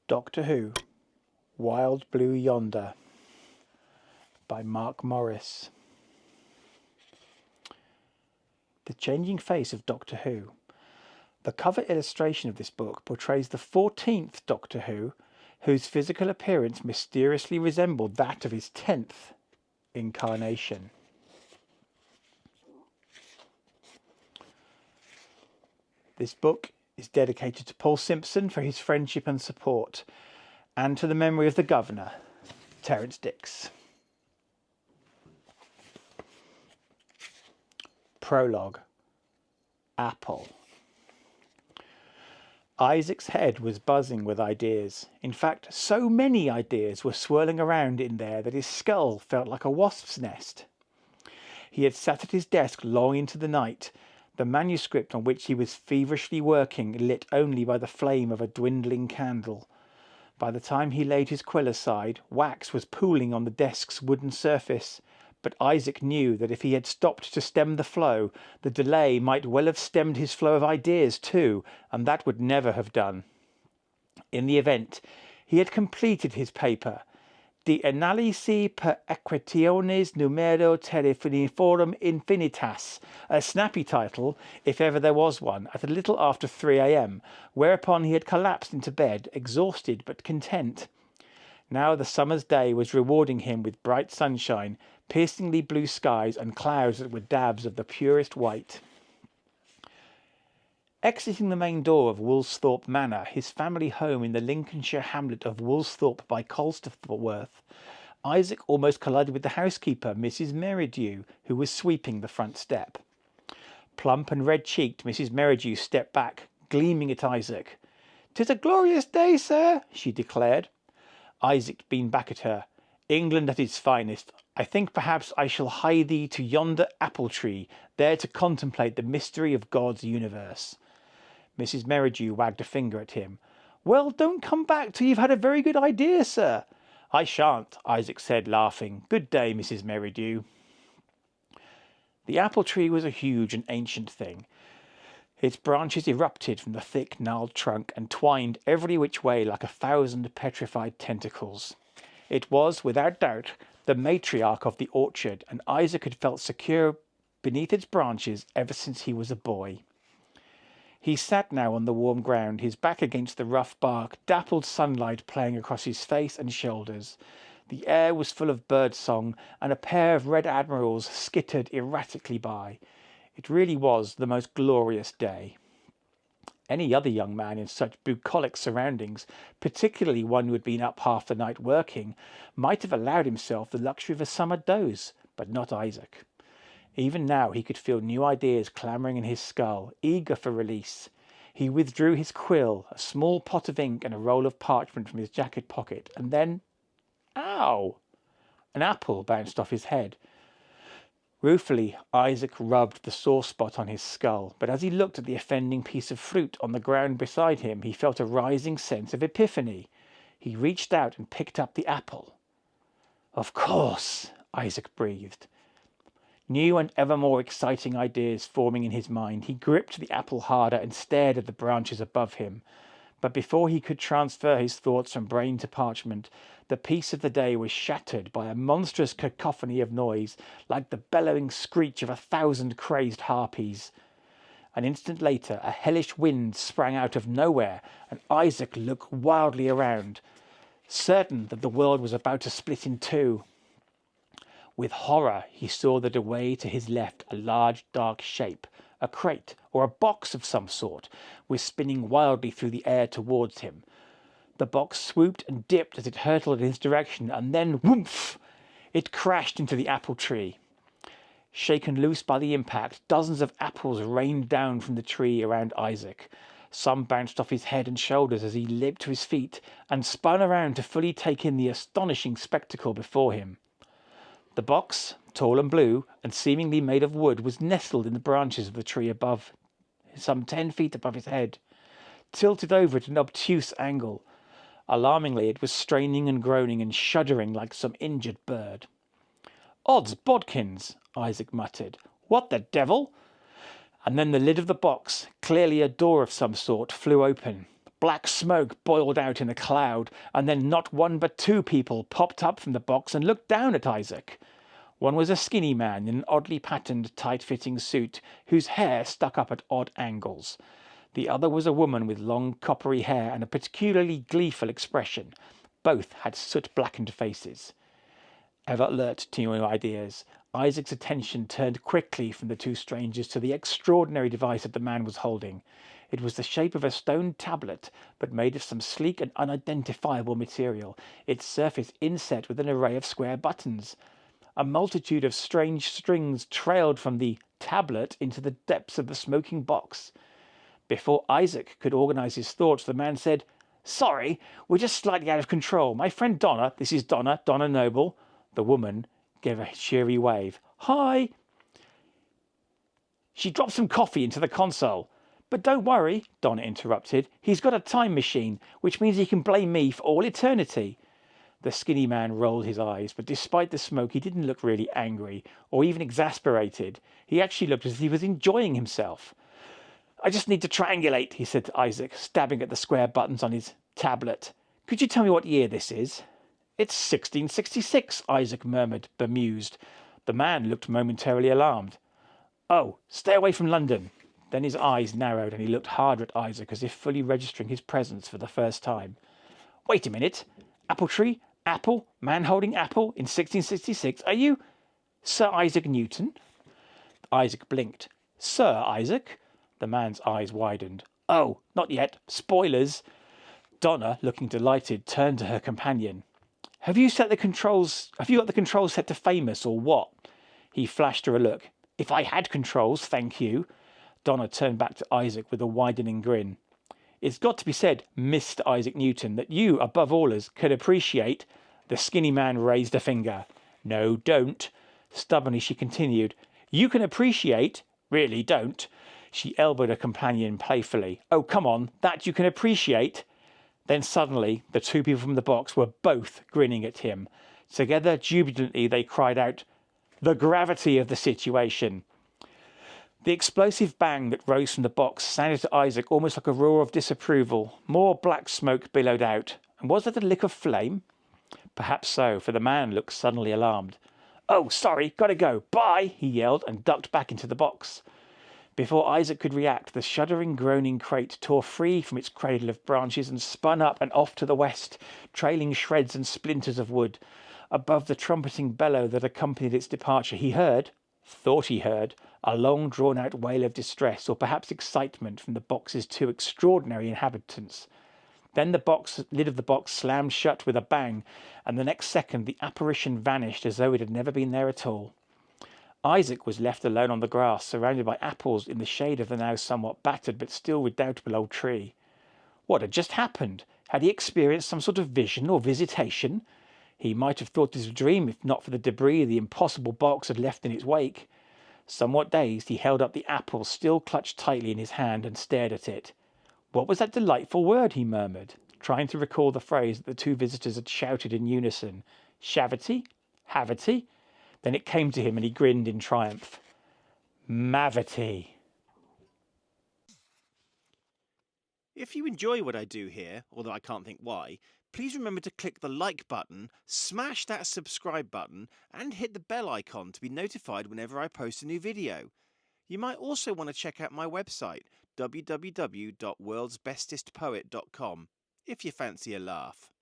Doctor Who, Wild Blue Yonder by Mark Morris. The changing face of Doctor Who. The cover illustration of this book portrays the 14th Doctor Who, whose physical appearance mysteriously resembled that of his 10th incarnation. This book is dedicated to Paul Simpson for his friendship and support, and to the memory of the Governor, Terence Dix. Prologue. Apple. Isaac's head was buzzing with ideas. In fact, so many ideas were swirling around in there that his skull felt like a wasp's nest. He had sat at his desk long into the night, the manuscript on which he was feverishly working lit only by the flame of a dwindling candle. By the time he laid his quill aside, wax was pooling on the desk's wooden surface, but Isaac knew that if he had stopped to stem the flow, the delay might well have stemmed his flow of ideas too, and that would never have done. In the event, he had completed his paper, De Analisi per Equationes Numero Telefoniforum Infinitas, a snappy title, if ever there was one, at a little after 3 a.m, whereupon he had collapsed into bed, exhausted but content. Now the summer's day was rewarding him with bright sunshine, piercingly blue skies, and clouds that were dabs of the purest white. Exiting the main door of Woolsthorpe Manor, his family home in the Lincolnshire hamlet of Woolsthorpe by Colsterworth, Isaac almost collided with the housekeeper, Mrs. Merridew, who was sweeping the front step. Plump and red-cheeked, Mrs. Merridew stepped back, gleaming at Isaac. "'Tis a glorious day, sir," she declared. Isaac beamed back at her. "England at its finest. I think perhaps I shall hie thee to yonder apple tree, there to contemplate the mystery of God's universe." Mrs. Merridew wagged a finger at him. "Well, don't come back till you've had a very good idea, sir." "I shan't," Isaac said, laughing. "Good day, Mrs. Merridew." The apple tree was a huge and ancient thing. Its branches erupted from the thick, gnarled trunk and twined every which way like 1,000 petrified tentacles. It was, without doubt, the matriarch of the orchard, and Isaac had felt secure beneath its branches ever since he was a boy. He sat now on the warm ground, his back against the rough bark, dappled sunlight playing across his face and shoulders. The air was full of bird song, and a pair of red admirals skittered erratically by. It really was the most glorious day. Any other young man in such bucolic surroundings, particularly one who had been up half the night working, might have allowed himself the luxury of a summer doze, but not Isaac. Even now he could feel new ideas clamouring in his skull, eager for release. He withdrew his quill, a small pot of ink and a roll of parchment from his jacket pocket, and then... Ow! An apple bounced off his head. Ruefully, Isaac rubbed the sore spot on his skull, but as he looked at the offending piece of fruit on the ground beside him, he felt a rising sense of epiphany. He reached out and picked up the apple. "Of course," Isaac breathed. New and ever more exciting ideas forming in his mind, he gripped the apple harder and stared at the branches above him. But before he could transfer his thoughts from brain to parchment, the peace of the day was shattered by a monstrous cacophony of noise, like the bellowing screech of 1,000 crazed harpies. An instant later, a hellish wind sprang out of nowhere, and Isaac looked wildly around, certain that the world was about to split in two. With horror, he saw that away to his left a large dark shape, a crate or a box of some sort, was spinning wildly through the air towards him. The box swooped and dipped as it hurtled in his direction, and then, whoomph! It crashed into the apple tree. Shaken loose by the impact, dozens of apples rained down from the tree around Isaac. Some bounced off his head and shoulders as he leaped to his feet and spun around to fully take in the astonishing spectacle before him. The box, tall and blue, and seemingly made of wood, was nestled in the branches of the tree above, some 10 feet above his head, tilted over at an obtuse angle. Alarmingly, it was straining and groaning and shuddering like some injured bird. "Odds bodkins," Isaac muttered. "What the devil?" And then the lid of the box, clearly a door of some sort, flew open. Black smoke boiled out in a cloud, and then not one but two people popped up from the box and looked down at Isaac. One was a skinny man in an oddly patterned, tight-fitting suit whose hair stuck up at odd angles. The other was a woman with long, coppery hair and a particularly gleeful expression. Both had soot-blackened faces. Ever alert to new ideas, Isaac's attention turned quickly from the two strangers to the extraordinary device that the man was holding. It was the shape of a stone tablet, but made of some sleek and unidentifiable material, its surface inset with an array of square buttons. A multitude of strange strings trailed from the tablet into the depths of the smoking box. Before Isaac could organize his thoughts, the man said, "Sorry, we're just slightly out of control. My friend Donna, this is Donna Noble." The woman gave a cheery wave. "Hi." "She dropped some coffee into the console." "But don't worry," Donna interrupted. "He's got a time machine, which means he can blame me for all eternity." The skinny man rolled his eyes, but despite the smoke, he didn't look really angry or even exasperated. He actually looked as if he was enjoying himself. "I just need to triangulate," he said to Isaac, stabbing at the square buttons on his tablet. "Could you tell me what year this is?" "It's 1666, Isaac murmured, bemused. The man looked momentarily alarmed. "Oh, stay away from London." Then his eyes narrowed and he looked harder at Isaac as if fully registering his presence for the first time. "Wait a minute. Apple tree? Apple? Man holding apple? In 1666? Are you Sir Isaac Newton?" Isaac blinked. "Sir Isaac?" The man's eyes widened. "Oh, not yet. Spoilers." Donna, looking delighted, turned to her companion. Have you got the controls set to famous or what?" He flashed her a look. "If I had controls, thank you." Donna turned back to Isaac with a widening grin. "It's got to be said, Mr. Isaac Newton, that you, above all others, could appreciate—" The skinny man raised a finger. "No, don't." Stubbornly she continued. "You can appreciate—" "Really, don't." She elbowed her companion playfully. "Oh, come on, that you can appreciate." Then suddenly, the two people from the box were both grinning at him. Together, jubilantly, they cried out, "The gravity of the situation!" The explosive bang that rose from the box sounded to Isaac almost like a roar of disapproval. More black smoke billowed out. And was it a lick of flame? Perhaps so, for the man looked suddenly alarmed. "Oh, sorry, gotta go. Bye," he yelled and ducked back into the box. Before Isaac could react, the shuddering, groaning crate tore free from its cradle of branches and spun up and off to the west, trailing shreds and splinters of wood. Above the trumpeting bellow that accompanied its departure, he thought he heard, a long drawn-out wail of distress or perhaps excitement from the box's two extraordinary inhabitants. Then the lid of the box slammed shut with a bang, and the next second the apparition vanished as though it had never been there at all. Isaac was left alone on the grass, surrounded by apples in the shade of the now somewhat battered but still redoubtable old tree. What had just happened? Had he experienced some sort of vision or visitation? He might have thought it a dream if not for the debris the impossible box had left in its wake. Somewhat dazed, he held up the apple still clutched tightly in his hand and stared at it. What was that delightful word? He murmured, trying to recall the phrase that the two visitors had shouted in unison. Shavity? Havity? Then it came to him and he grinned in triumph. Mavity. If you enjoy what I do here, although I can't think why, please remember to click the like button, smash that subscribe button, and hit the bell icon to be notified whenever I post a new video. You might also want to check out my website, www.worldsbestestpoet.com, if you fancy a laugh.